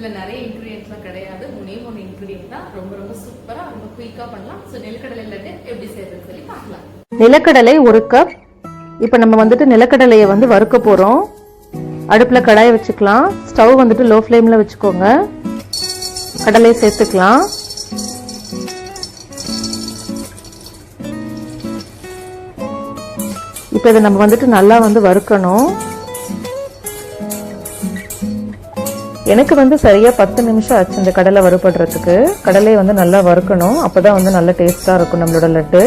இதுல நிறைய இன்கிரிடியன்ட்ஸ்லாம் கிடையாது. மூணே இன்கிரிடியன்ட் தான். ரொம்ப ரொம்ப சூப்பரா ரொம்ப குயிக்கா பண்ணலாம். ஸோ நிலக்கடலை லட்டு எப்படி செய்யறதுன்னு சொல்லி பார்க்கலாம். நிலக்கடலை 1 கப். இப்போ நம்ம வந்துட்டு நிலக்கடலையை வந்து வறுக்க போறோம். அடுப்புல கடாயை வச்சுக்கலாம். ஸ்டவ் வந்துட்டு லோ ஃப்ளேம்ல வச்சுக்கோங்க. கடலையை சேர்த்துக்கலாம். இப்போ இதை நம்ம வந்துட்டு நல்லா வந்து வறுக்கணும். எனக்கு வந்து சரியா 10 நிமிஷம் ஆச்சு இந்த கடலை வறுபடுறதுக்கு. கடலையை வந்து நல்லா வறுக்கணும். அப்பதான் வந்து நல்ல டேஸ்டா இருக்கும் நம்மளோட லட்டு.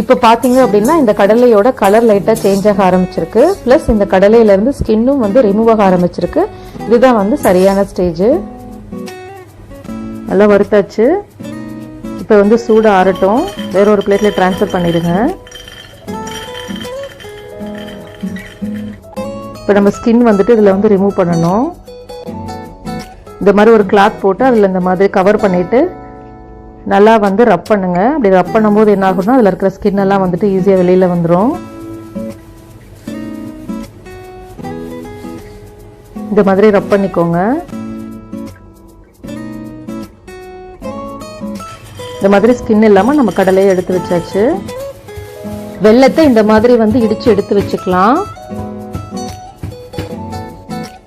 இப்போ பாத்தீங்க அப்படின்னா இந்த கடலையோட கலர் லைட்டா சேஞ்ச் ஆக ஆரம்பிச்சிருக்கு. பிளஸ் இந்த கடலையில இருந்து ஸ்கின்னும் வந்து ரிமூவ் ஆக ஆரம்பிச்சிருக்கு. இதுதான் வந்து சரியான ஸ்டேஜ். நல்லா வறுத்தாச்சு. இப்போ வந்து சூடு ஆறட்டும். வேற ஒரு பிளேட்ல டிரான்ஸ்ஃபர் பண்ணிடுங்க. இப்போ நம்ம ஸ்கின் வந்துட்டு இதில் வந்து ரிமூவ் பண்ணணும். இந்த மாதிரி ஒரு கிளாத் போட்டு அதில் இந்த மாதிரி கவர் பண்ணிவிட்டு நல்லா வந்து ரப் பண்ணுங்க. அப்படி ரப் பண்ணும்போது என்ன ஆகும்னா அதில் இருக்கிற ஸ்கின் எல்லாம் வந்துட்டு ஈஸியாக வெளியில் வந்துடும். இந்த மாதிரி ரப் பண்ணிக்கோங்க. இந்த மாதிரி ஸ்கின் இல்லாமல் நம்ம கடலையை எடுத்து வச்சாச்சு. வெல்லத்தை இந்த மாதிரி வந்து இடித்து எடுத்து வச்சுக்கலாம்.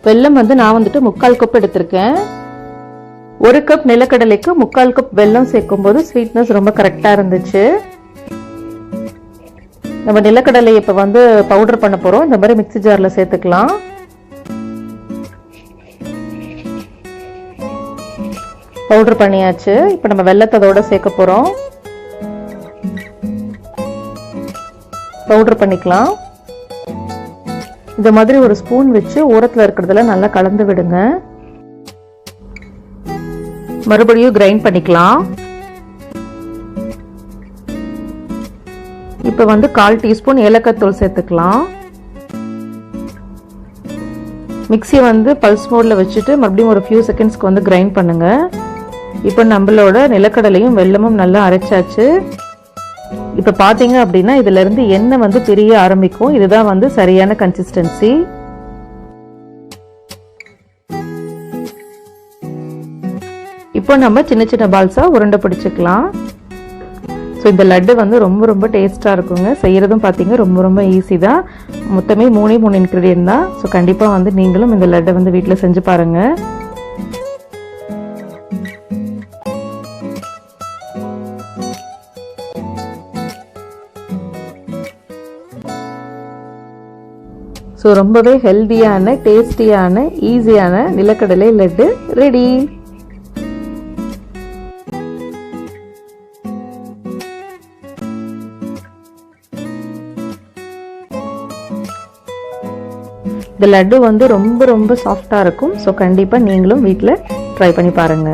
வெல்லம் வந்து நான் வந்துட்டு 3/4 கப் எடுத்திருக்கேன். 1 கப் நிலக்கடலைக்கு 3/4 கப் வெல்லம் சேர்க்கும் போது ஸ்வீட்னஸ் ரொம்ப கரெக்டா இருந்துச்சு. நம்ம நிலக்கடலை இப்ப வந்து பவுடர் பண்ண போறோம். இந்த மாதிரி மிக்ஸி ஜார்ல சேர்த்துக்கலாம். பவுடர் பண்ணியாச்சு. இப்ப நம்ம வெல்லத்தை அதோட சேர்க்க போறோம். பவுடர் பண்ணிக்கலாம். இந்த மாதிரி ஒரு ஸ்பூன் வச்சு ஓரத்தில் இருக்கிறதுல நல்லா கலந்து விடுங்க. மறுபடியும் கிரைண்ட் பண்ணிக்கலாம். இப்போ வந்து 1/4 டீஸ்பூன் ஏலக்காய் தூள் சேர்த்துக்கலாம். மிக்ஸி வந்து பல்ஸ் மோட்ல வச்சுட்டு மறுபடியும் ஒரு ஃபியூ செகண்ட்ஸ்க்கு வந்து கிரைண்ட் பண்ணுங்க. இப்போ நம்மளோட நிலக்கடலையும் வெல்லமும் நல்லா அரைச்சாச்சு. இப்போ பாத்தீங்க அப்படின்னா இதுல இருந்து எண்ணெய் வந்து பிரிய ஆரம்பிக்கும். இதுதான் வந்து சரியான கன்சிஸ்டன்சி. இப்போ நம்ம சின்ன சின்ன பால்ஸா உருண்டை பிடிச்சுக்கலாம். ஸோ இந்த லட்டு வந்து ரொம்ப ரொம்ப டேஸ்டா இருக்குங்க. செய்யறதும் பாத்தீங்க ரொம்ப ரொம்ப ஈஸி தான். மொத்தமே 3 இன்கிரிடியன்ட் தான். ஸோ கண்டிப்பா வந்து நீங்களும் இந்த லட்டை வந்து வீட்டுல செஞ்சு பாருங்க. ஸோ ரொம்பவே ஹெல்தியான டேஸ்டியான ஈஸியான நிலக்கடலை லட்டு ரெடி. இந்த லட்டு வந்து ரொம்ப ரொம்ப சாஃப்டா இருக்கும். ஸோ கண்டிப்பா நீங்களும் வீட்டில் ட்ரை பண்ணி பாருங்க.